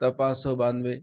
ta 592,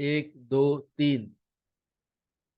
1, 2, 3।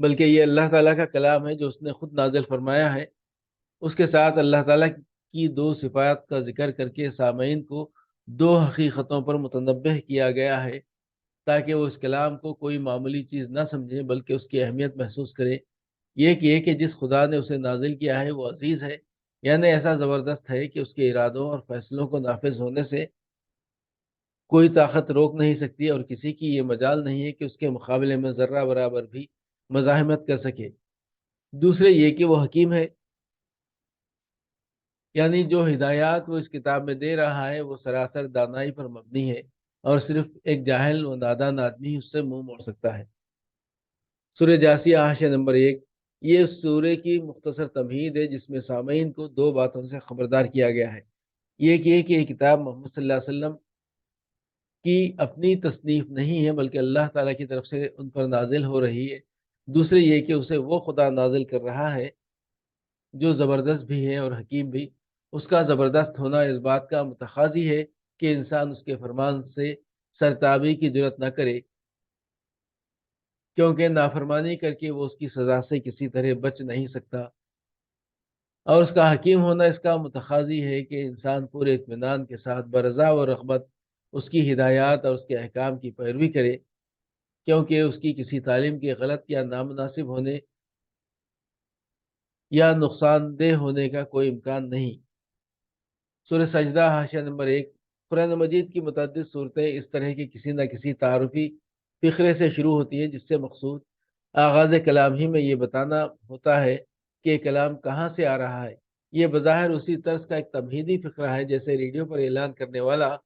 بلکہ یہ اللہ تعالیٰ کا کلام ہے جو اس نے خود نازل فرمایا ہے۔ اس کے ساتھ اللہ تعالیٰ کی دو صفات کا ذکر کر کے سامعین کو دو حقیقتوں پر متنبہ کیا گیا ہے، تاکہ وہ اس کلام کو کوئی معمولی چیز نہ سمجھیں بلکہ اس کی اہمیت محسوس کرے۔ یہ کہ جس خدا نے اسے نازل کیا ہے وہ عزیز ہے، یعنی ایسا زبردست ہے کہ اس کے ارادوں اور فیصلوں کو نافذ ہونے سے کوئی طاقت روک نہیں سکتی، اور کسی کی یہ مجال نہیں ہے کہ اس کے مقابلے میں ذرہ برابر بھی مزاحمت کر سکے۔ دوسرے یہ کہ وہ حکیم ہے، یعنی جو ہدایات وہ اس کتاب میں دے رہا ہے وہ سراسر دانائی پر مبنی ہے، اور صرف ایک جاہل و نادان آدمی اس سے منہ موڑ سکتا ہے۔ سورہ جاثیہ حاشیہ نمبر 1، یہ اس سورہ کی مختصر تمہید ہے جس میں سامعین کو دو باتوں سے خبردار کیا گیا ہے۔ یہ کہ یہ کتاب محمد صلی اللہ علیہ وسلم کی اپنی تصنیف نہیں ہے بلکہ اللہ تعالیٰ کی طرف سے ان پر نازل ہو رہی ہے۔ دوسرے یہ کہ اسے وہ خدا نازل کر رہا ہے جو زبردست بھی ہے اور حکیم بھی۔ اس کا زبردست ہونا اس بات کا متقاضی ہے کہ انسان اس کے فرمان سے سرتابی کی جرت نہ کرے، کیونکہ نافرمانی کر کے وہ اس کی سزا سے کسی طرح بچ نہیں سکتا، اور اس کا حکیم ہونا اس کا متقاضی ہے کہ انسان پورے اطمینان کے ساتھ برضا و رغبت اس کی ہدایات اور اس کے احکام کی پیروی کرے، کیونکہ اس کی کسی تعلیم کے غلط یا نامناسب ہونے یا نقصان دہ ہونے کا کوئی امکان نہیں۔ سورہ سجدہ حاشیہ نمبر 1، قرآن مجید کی متعدد صورتیں اس طرح کی کسی نہ کسی تعارفی فقرے سے شروع ہوتی ہیں، جس سے مقصود آغاز کلام ہی میں یہ بتانا ہوتا ہے کہ کلام کہاں سے آ رہا ہے۔ یہ بظاہر اسی طرز کا ایک تمہیدی فقرہ ہے جیسے ریڈیو پر اعلان کرنے والا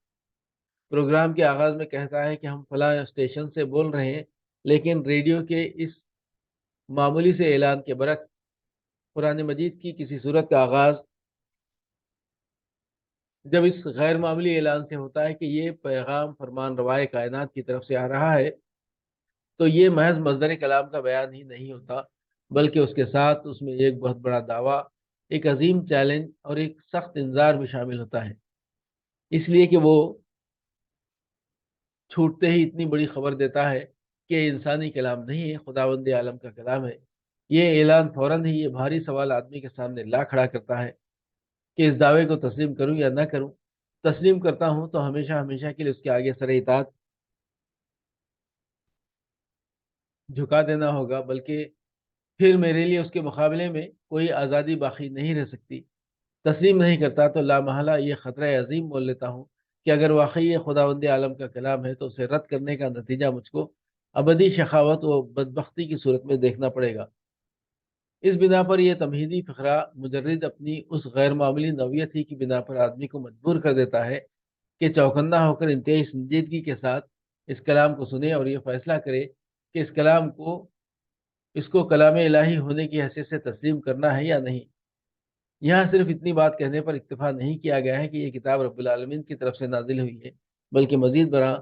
پروگرام کے آغاز میں کہتا ہے کہ ہم فلاں اسٹیشن سے بول رہے ہیں، لیکن ریڈیو کے اس معمولی سے اعلان کے برعکس قرآن مجید کی کسی صورت کا آغاز جب اس غیر معمولی اعلان سے ہوتا ہے کہ یہ پیغام فرمان روائے کائنات کی طرف سے آ رہا ہے، تو یہ محض مصدر کلام کا بیان ہی نہیں ہوتا بلکہ اس کے ساتھ اس میں ایک بہت بڑا دعویٰ، ایک عظیم چیلنج اور ایک سخت انذار بھی شامل ہوتا ہے، اس لیے کہ وہ چھوٹتے ہی اتنی بڑی خبر دیتا ہے کہ انسانی کلام نہیں ہے، خداوند عالم کا کلام ہے۔ یہ اعلان فوراً ہی یہ بھاری سوال آدمی کے سامنے لا کھڑا کرتا ہے کہ اس دعوے کو تسلیم کروں یا نہ کروں۔ تسلیم کرتا ہوں تو ہمیشہ ہمیشہ کے لیے اس کے آگے سر اطاعت جھکا دینا ہوگا، بلکہ پھر میرے لیے اس کے مقابلے میں کوئی آزادی باقی نہیں رہ سکتی۔ تسلیم نہیں کرتا تو لامحالہ یہ خطرہ عظیم مول لیتا ہوں کہ اگر واقعی یہ خداوند عالم کا کلام ہے تو اسے رد کرنے کا نتیجہ مجھ کو ابدی شقاوت و بدبختی کی صورت میں دیکھنا پڑے گا۔ اس بنا پر یہ تمہیدی فقرہ مجرد اپنی اس غیر معمولی نوعیت ہی کی بنا پر آدمی کو مجبور کر دیتا ہے کہ چوکنا ہو کر انتہائی سنجیدگی کے ساتھ اس کلام کو سنے اور یہ فیصلہ کرے کہ اس کو کلام الہی ہونے کی حیثیت سے تسلیم کرنا ہے یا نہیں۔ یہاں صرف اتنی بات کہنے پر اکتفا نہیں کیا گیا ہے کہ یہ کتاب رب العالمین کی طرف سے نازل ہوئی ہے، بلکہ مزید برآں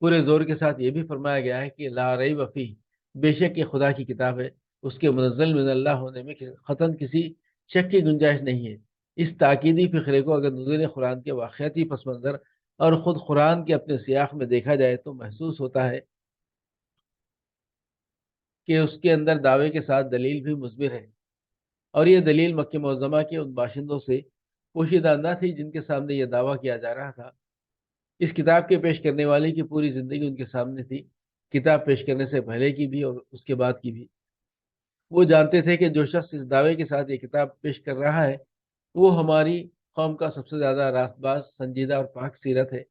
پورے زور کے ساتھ یہ بھی فرمایا گیا ہے کہ لا ریب فیہ، بے شک یہ خدا کی کتاب ہے، اس کے منزل من اللہ ہونے میں قطعاً کسی شک کی گنجائش نہیں ہے۔ اس تاکیدی فقرے کو اگر نزول قرآن کے واقعاتی پس منظر اور خود قرآن کے اپنے سیاق میں دیکھا جائے تو محسوس ہوتا ہے کہ اس کے اندر دعوے کے ساتھ دلیل بھی مثبر ہے، اور یہ دلیل مکہ معظمہ کے ان باشندوں سے پوشیدہ نہ تھی جن کے سامنے یہ دعویٰ کیا جا رہا تھا۔ اس کتاب کے پیش کرنے والے کی پوری زندگی ان کے سامنے تھی، کتاب پیش کرنے سے پہلے کی بھی اور اس کے بعد کی بھی۔ وہ جانتے تھے کہ جو شخص اس دعوے کے ساتھ یہ کتاب پیش کر رہا ہے وہ ہماری قوم کا سب سے زیادہ راست باز، سنجیدہ اور پاک سیرت ہے۔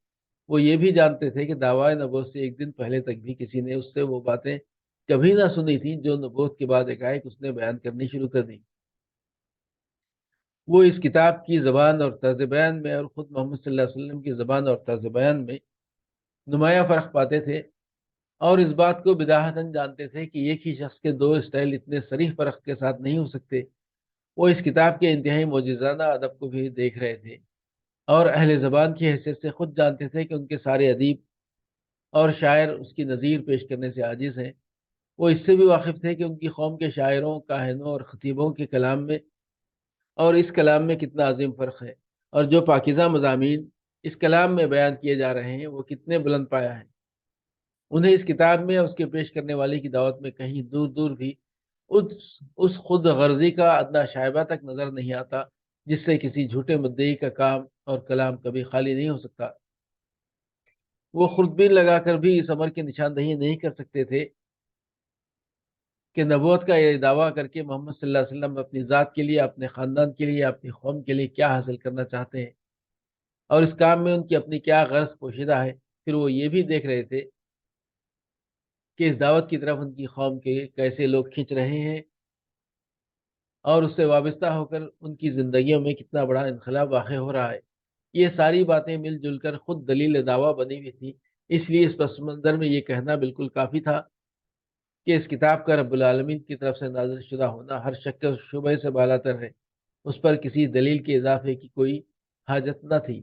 وہ یہ بھی جانتے تھے کہ دعوی نبوت سے ایک دن پہلے تک بھی کسی نے اس سے وہ باتیں کبھی نہ سنی تھیں جو نبوت کے بعد ایک اس نے بیان کرنی شروع کر دی۔ وہ اس کتاب کی زبان اور طرز بیان میں اور خود محمد صلی اللہ علیہ وسلم کی زبان اور طرز بیان میں نمایاں فرق پاتے تھے، اور اس بات کو بداہتاً جانتے تھے کہ ایک ہی شخص کے دو اسٹائل اتنے صریح فرق کے ساتھ نہیں ہو سکتے۔ وہ اس کتاب کے انتہائی معجزانہ ادب کو بھی دیکھ رہے تھے، اور اہل زبان کی حیثیت سے خود جانتے تھے کہ ان کے سارے ادیب اور شاعر اس کی نظیر پیش کرنے سے عاجز ہیں۔ وہ اس سے بھی واقف تھے کہ ان کی قوم کے شاعروں، کاہنوں اور خطیبوں کے کلام میں اور اس کلام میں کتنا عظیم فرق ہے، اور جو پاکیزہ مضامین اس کلام میں بیان کیے جا رہے ہیں وہ کتنے بلند پایا ہیں۔ انہیں اس کتاب میں اس کے پیش کرنے والے کی دعوت میں کہیں دور دور بھی اس خود غرضی کا ادنا شائبہ تک نظر نہیں آتا جس سے کسی جھوٹے مدعی کا کام اور کلام کبھی خالی نہیں ہو سکتا۔ وہ خوردبین لگا کر بھی اس امر کی نشاندہی نہیں کر سکتے تھے کہ نبوت کا یہ دعویٰ کر کے محمد صلی اللہ علیہ وسلم اپنی ذات کے لیے، اپنے خاندان کے لیے، اپنی قوم کے لیے کیا حاصل کرنا چاہتے ہیں اور اس کام میں ان کی اپنی کیا غرض پوشیدہ ہے۔ پھر وہ یہ بھی دیکھ رہے تھے کہ اس دعوت کی طرف ان کی قوم کے کیسے لوگ کھنچ رہے ہیں اور اس سے وابستہ ہو کر ان کی زندگیوں میں کتنا بڑا انقلاب واقع ہو رہا ہے۔ یہ ساری باتیں مل جل کر خود دلیل دعویٰ بنی ہوئی تھی۔ اس لیے اس پس منظر میں یہ کہنا بالکل کافی تھا کہ اس کتاب کا رب العالمین کی طرف سے نازل شدہ ہونا ہر شک و شبہ سے بالاتر ہے، اس پر کسی دلیل کے اضافے کی کوئی حاجت نہ تھی۔